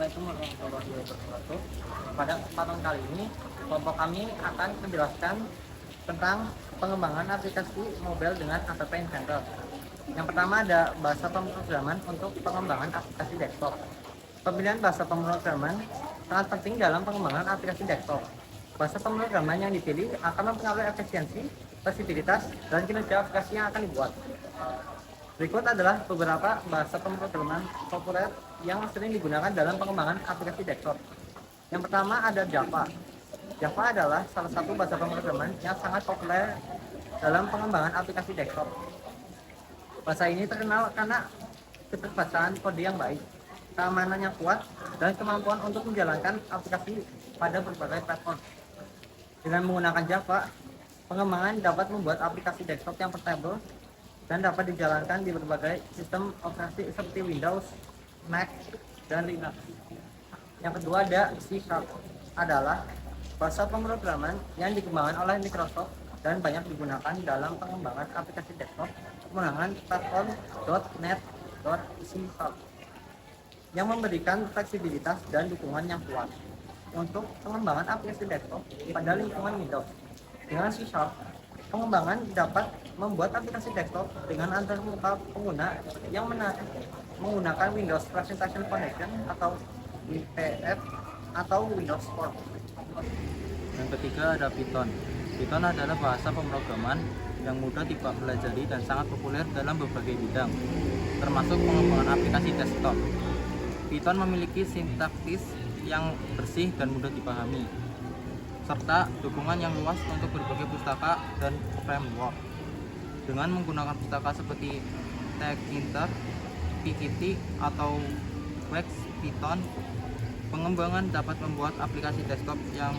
Assalamualaikum warahmatullahi wabarakatuh. Pada kesempatan kali ini, kelompok kami akan menjelaskan tentang pengembangan aplikasi mobile dengan app Inventor. Yang pertama ada bahasa pemrograman untuk pengembangan aplikasi desktop. Pemilihan bahasa pemrograman sangat penting dalam pengembangan aplikasi desktop. Bahasa pemrograman yang dipilih akan mempengaruhi efisiensi, fleksibilitas, dan kinerja aplikasi yang akan dibuat. Berikut adalah beberapa bahasa pemrograman populer yang sering digunakan dalam pengembangan aplikasi desktop. Yang pertama ada Java. Java adalah salah satu bahasa pemrograman yang sangat populer dalam pengembangan aplikasi desktop. Bahasa ini terkenal karena keterbatasan kode yang baik, keamanan yang kuat, dan kemampuan untuk menjalankan aplikasi pada berbagai platform. Dengan menggunakan Java, pengembangan dapat membuat aplikasi desktop yang portable dan dapat dijalankan di berbagai sistem operasi seperti Windows, Mac, dan Linux. Yang kedua ada C# adalah bahasa pemrograman yang dikembangkan oleh Microsoft dan banyak digunakan dalam pengembangan aplikasi desktop menggunakan platform .NET.C# yang memberikan fleksibilitas dan dukungan yang kuat untuk pengembangan aplikasi desktop pada lingkungan Windows. Dengan C#, pengembangan dapat membuat aplikasi desktop dengan antarmuka pengguna yang menggunakan Windows Presentation Foundation atau WPF atau Windows Form. Yang ketiga ada Python. Python adalah bahasa pemrograman yang mudah dipelajari dan sangat populer dalam berbagai bidang, termasuk pengembangan aplikasi desktop. Python memiliki sintaksis yang bersih dan mudah dipahami, serta dukungan yang luas untuk berbagai pustaka dan framework. Dengan menggunakan pustaka seperti Tkinter, Pikiti, atau Wax Python, pengembangan dapat membuat aplikasi desktop yang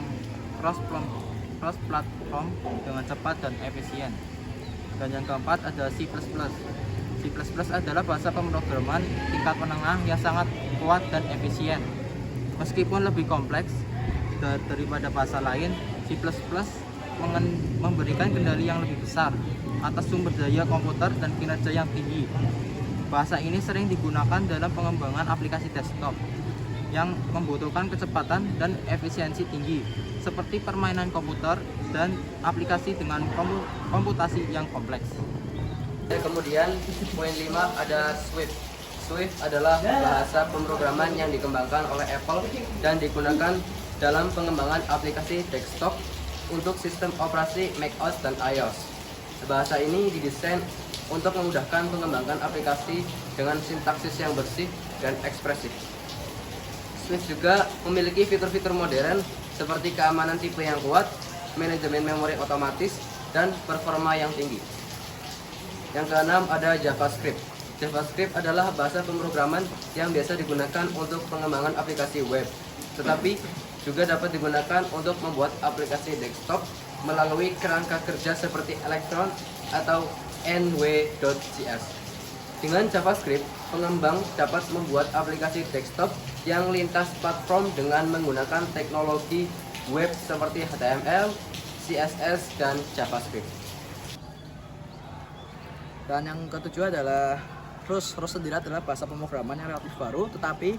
cross-platform dengan cepat dan efisien. Dan yang keempat ada C++. C++ adalah bahasa pemrograman tingkat menengah yang sangat kuat dan efisien. Meskipun lebih kompleks daripada bahasa lain, C++ memberikan kendali yang lebih besar atas sumber daya komputer dan kinerja yang tinggi. Bahasa ini sering digunakan dalam pengembangan aplikasi desktop yang membutuhkan kecepatan dan efisiensi tinggi, seperti permainan komputer dan aplikasi dengan komputasi yang kompleks. Dan kemudian poin 5 ada Swift. Swift adalah bahasa pemrograman yang dikembangkan oleh Apple dan digunakan dalam pengembangan aplikasi desktop untuk sistem operasi macOS dan iOS. Bahasa ini didesain untuk memudahkan pengembangan aplikasi dengan sintaksis yang bersih dan ekspresif. Swift juga memiliki fitur-fitur modern seperti keamanan tipe yang kuat, manajemen memori otomatis, dan performa yang tinggi. Yang keenam ada JavaScript. JavaScript adalah bahasa pemrograman yang biasa digunakan untuk pengembangan aplikasi web, tetapi juga dapat digunakan untuk membuat aplikasi desktop melalui kerangka kerja seperti Electron atau nw.js. Dengan JavaScript, pengembang dapat membuat aplikasi desktop yang lintas platform dengan menggunakan teknologi web seperti HTML, CSS, dan JavaScript. Dan yang ketujuh adalah Rust. Rust sendiri adalah bahasa pemrograman yang relatif baru tetapi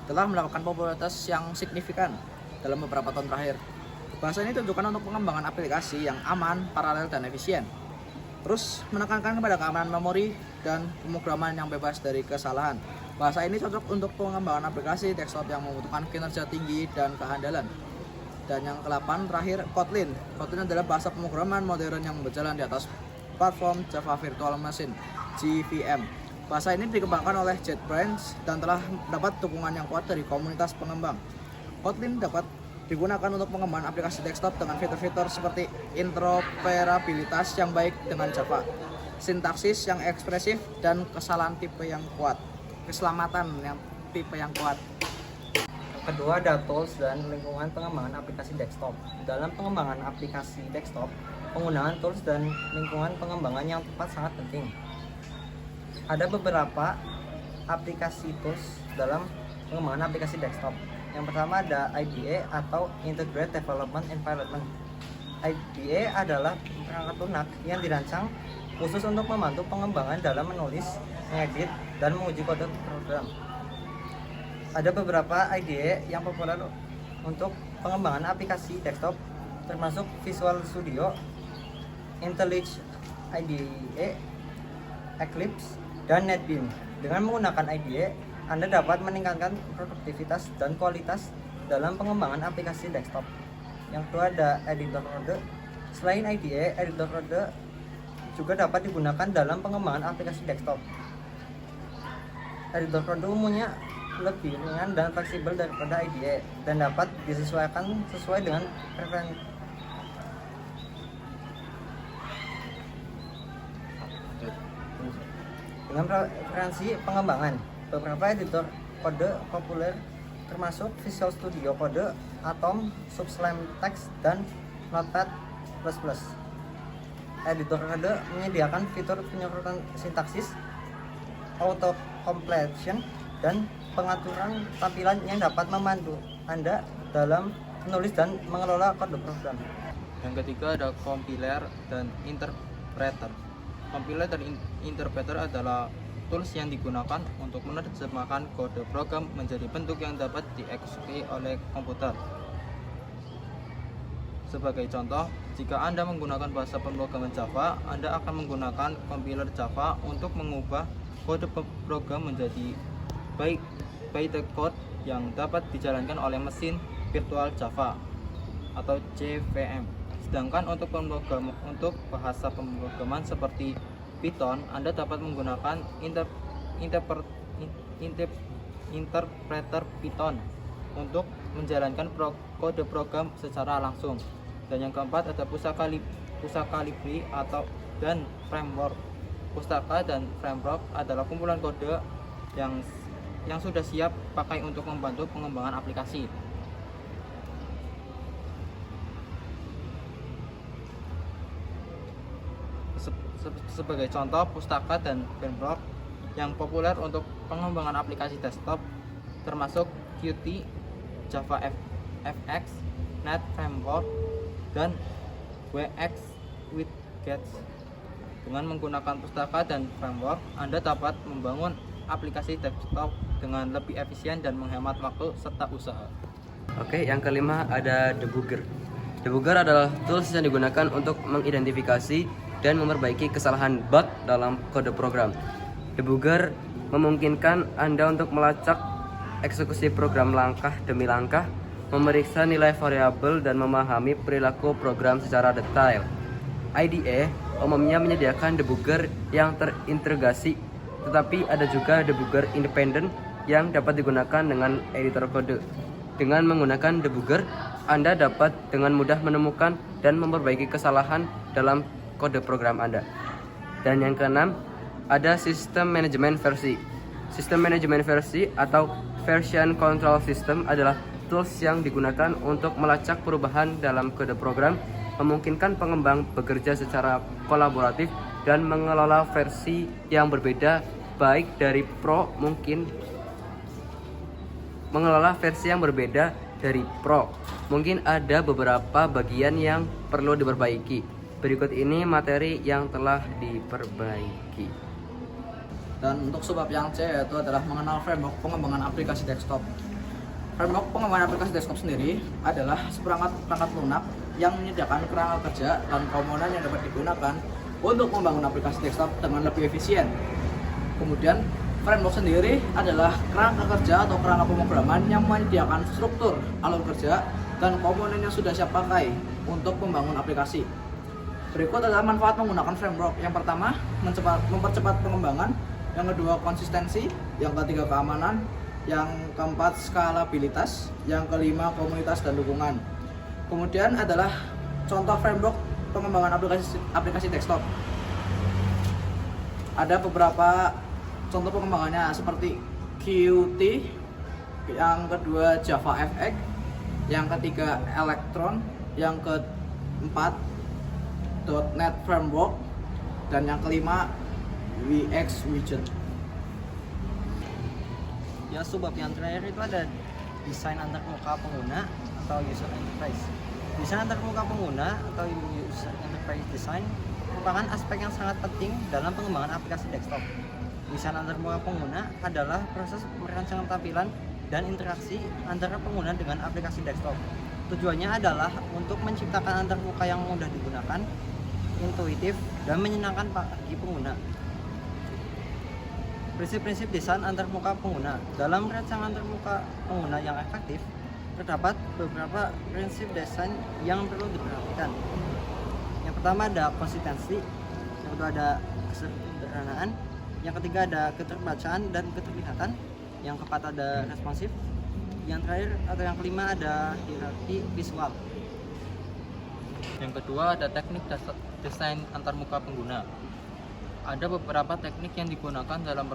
telah mendapatkan popularitas yang signifikan dalam beberapa tahun terakhir. Bahasa ini ditujukan untuk pengembangan aplikasi yang aman, paralel, dan efisien. Terus menekankan kepada keamanan memori dan pemrograman yang bebas dari kesalahan. Bahasa ini cocok untuk pengembangan aplikasi desktop yang membutuhkan kinerja tinggi dan keandalan. Dan yang ke-8 terakhir Kotlin. Kotlin adalah bahasa pemrograman modern yang berjalan di atas platform Java Virtual Machine (JVM). Bahasa ini dikembangkan oleh JetBrains dan telah mendapat dukungan yang kuat dari komunitas pengembang. Kotlin dapat digunakan untuk pengembangan aplikasi desktop dengan fitur-fitur seperti interoperabilitas yang baik dengan Java, sintaksis yang ekspresif, dan kesalahan tipe yang kuat, keselamatan yang tipe yang kuat. Kedua ada tools dan lingkungan pengembangan aplikasi desktop. Dalam pengembangan aplikasi desktop, penggunaan tools dan lingkungan pengembangan yang tepat sangat penting. Ada beberapa aplikasi tools dalam pengembangan aplikasi desktop. Yang pertama ada IDE atau Integrated Development Environment. IDE adalah perangkat lunak yang dirancang khusus untuk membantu pengembangan dalam menulis, mengedit, dan menguji kode program. Ada beberapa IDE yang populer untuk pengembangan aplikasi desktop, termasuk Visual Studio, IntelliJ IDE, Eclipse, dan NetBeans. Dengan menggunakan IDE, Anda dapat meningkatkan produktivitas dan kualitas dalam pengembangan aplikasi desktop. Yang kedua ada editor kode. Selain IDE, editor kode juga dapat digunakan dalam pengembangan aplikasi desktop. Editor kode umumnya lebih ringan dan fleksibel daripada IDE dan dapat disesuaikan sesuai dengan preferensi. Dengan preferensi pengembangan, beberapa editor kode populer termasuk Visual Studio Code, Atom, Sublime Text, dan Notepad++. Editor kode menyediakan fitur penyusunan sintaksis, auto completion, dan pengaturan tampilan yang dapat membantu Anda dalam menulis dan mengelola kode program. Yang ketiga ada compiler dan interpreter. Compiler dan interpreter adalah tools yang digunakan untuk menerjemahkan kode program menjadi bentuk yang dapat dieksekusi oleh komputer. Sebagai contoh, jika Anda menggunakan bahasa pemrograman Java, Anda akan menggunakan compiler Java untuk mengubah kode program menjadi bytecode yang dapat dijalankan oleh mesin virtual Java atau JVM. Sedangkan untuk bahasa pemrograman seperti Python, Anda dapat menggunakan interpreter Python untuk menjalankan kode program secara langsung. Dan yang keempat ada pusaka Libri dan framework. Pustaka dan framework adalah kumpulan kode yang sudah siap pakai untuk membantu pengembangan aplikasi. Sebagai contoh, pustaka dan framework yang populer untuk pengembangan aplikasi desktop termasuk Qt, Java FX, Net Framework, dan WX Widgets. Dengan menggunakan pustaka dan framework, Anda dapat membangun aplikasi desktop dengan lebih efisien dan menghemat waktu serta usaha. Oke, yang kelima ada debugger. Debugger adalah tools yang digunakan untuk mengidentifikasi dan memperbaiki kesalahan bug dalam kode program. Debugger memungkinkan Anda untuk melacak eksekusi program langkah demi langkah, memeriksa nilai variabel, dan memahami perilaku program secara detail. IDE umumnya menyediakan debugger yang terintegrasi, tetapi ada juga debugger independen yang dapat digunakan dengan editor kode. Dengan menggunakan debugger, Anda dapat dengan mudah menemukan dan memperbaiki kesalahan dalam kode program Anda. Dan yang keenam, ada sistem manajemen versi. Sistem manajemen versi atau version control system adalah tools yang digunakan untuk melacak perubahan dalam kode program, memungkinkan pengembang bekerja secara kolaboratif dan mengelola versi yang berbeda, baik dari Pro mungkin ada beberapa bagian yang perlu diperbaiki. Berikut ini materi yang telah diperbaiki. Dan untuk sebab yang C yaitu adalah mengenal framework pengembangan aplikasi desktop. Framework pengembangan aplikasi desktop sendiri adalah seperangkat perangkat lunak yang menyediakan kerangka kerja dan komponen yang dapat digunakan untuk membangun aplikasi desktop dengan lebih efisien. Kemudian framework sendiri adalah kerangka kerja atau kerangka pemrograman yang menyediakan struktur, alur kerja, dan komponen yang sudah siap pakai untuk membangun aplikasi. Berikut adalah manfaat menggunakan framework. Yang pertama, mempercepat pengembangan. Yang kedua, konsistensi. Yang ketiga, keamanan. Yang keempat, skalabilitas. Yang kelima, komunitas dan dukungan. Kemudian adalah contoh framework pengembangan aplikasi desktop. Ada beberapa contoh pengembangannya seperti Qt, yang kedua Java FX, yang ketiga Electron, yang keempat .NET Framework, dan yang kelima WX Widget. Ya, sebab yang terakhir itu ada desain antarmuka pengguna atau user interface. Desain antarmuka pengguna atau user interface design merupakan aspek yang sangat penting dalam pengembangan aplikasi desktop. Desain antarmuka pengguna adalah proses merancang tampilan dan interaksi antara pengguna dengan aplikasi desktop. Tujuannya adalah untuk menciptakan antarmuka yang mudah digunakan, intuitif, dan menyenangkan bagi pengguna. Prinsip-prinsip desain antarmuka pengguna. Dalam merancang antarmuka pengguna yang efektif, terdapat beberapa prinsip desain yang perlu diperhatikan. Yang pertama ada konsistensi, yang kedua ada kesederhanaan, yang ketiga ada keterbacaan dan keterlihatan, yang keempat ada responsif, yang terakhir atau yang kelima ada hierarki visual. Yang kedua ada teknik desain antarmuka pengguna. Ada beberapa teknik yang digunakan dalam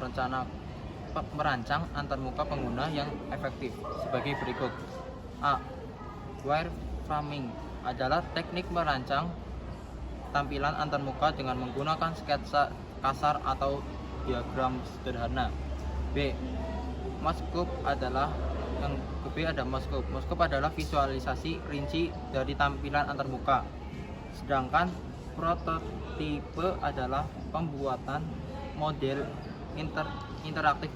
merancang antarmuka pengguna yang efektif sebagai berikut. A. Wireframing adalah teknik merancang tampilan antarmuka dengan menggunakan sketsa kasar atau diagram sederhana. B. Moscope adalah Moscope adalah visualisasi rinci dari tampilan antarmuka. Sedangkan prototipe adalah pembuatan model interaktif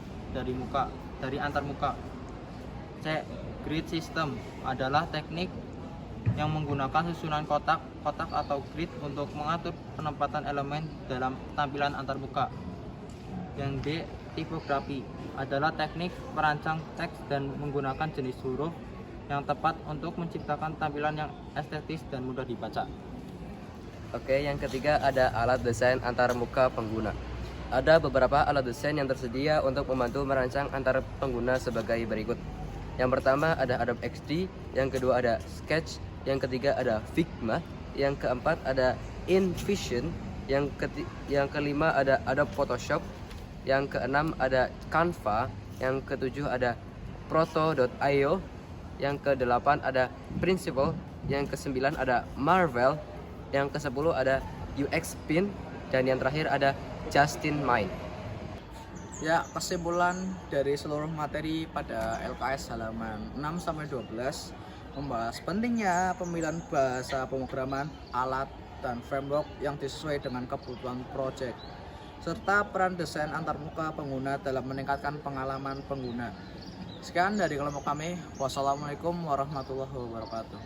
dari antarmuka. C. Grid system adalah teknik yang menggunakan susunan kotak atau grid untuk mengatur penempatan elemen dalam tampilan antarmuka. Yang D. Tipografi adalah teknik merancang teks dan menggunakan jenis huruf yang tepat untuk menciptakan tampilan yang estetis dan mudah dibaca. Oke, yang ketiga ada alat desain antarmuka pengguna. Ada beberapa alat desain yang tersedia untuk membantu merancang antar pengguna sebagai berikut. Yang pertama ada Adobe XD, yang kedua ada Sketch, yang ketiga ada Figma, yang keempat ada InVision, yang kelima ada Adobe Photoshop, yang keenam ada Canva, yang ketujuh ada Proto.io, yang kedelapan ada Principle, yang kesembilan ada Marvel, yang kesepuluh ada UXPin, dan yang terakhir ada Justinmind. Ya, kesimpulan dari seluruh materi pada LKS halaman 6-12 membahas pentingnya pemilihan bahasa pemrograman, alat, dan framework yang disesuai dengan kebutuhan proyek, serta peran desain antarmuka pengguna dalam meningkatkan pengalaman pengguna. Sekian dari kelompok kami. Wassalamualaikum warahmatullahi wabarakatuh.